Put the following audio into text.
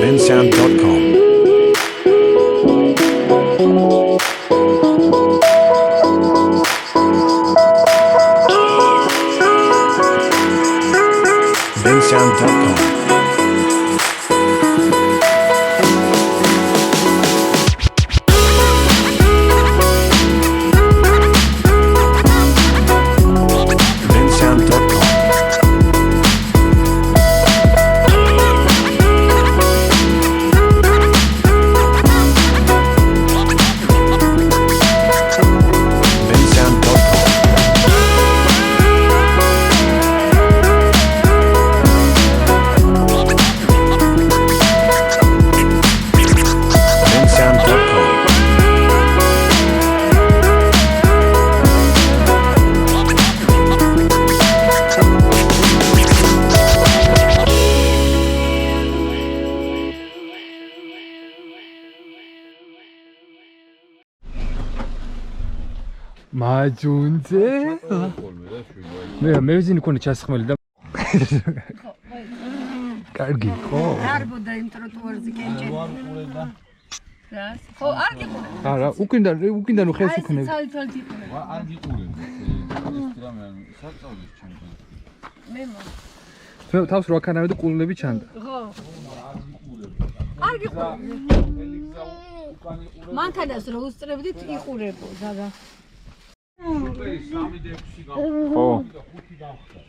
bensound.com bensound.com მაშუნცელა მე ვიზინი კონე ჩასხმელი და კარგი ხო არბოდა იმ ტროტუარზე კენჭი რას ხო არ გიყურე არა უკინდან ხეს უქნები ცალ-ცალ გიყურე არ გიყურე ეს რამე საწავლის ჩემთან მე თავს რო აქანავე და კულები ჩანდა ხო არ გიყურე მანქანას რო უსწრებდით იყურებო ზადა სუპერი 3-6 გავხდა 5 გავხდა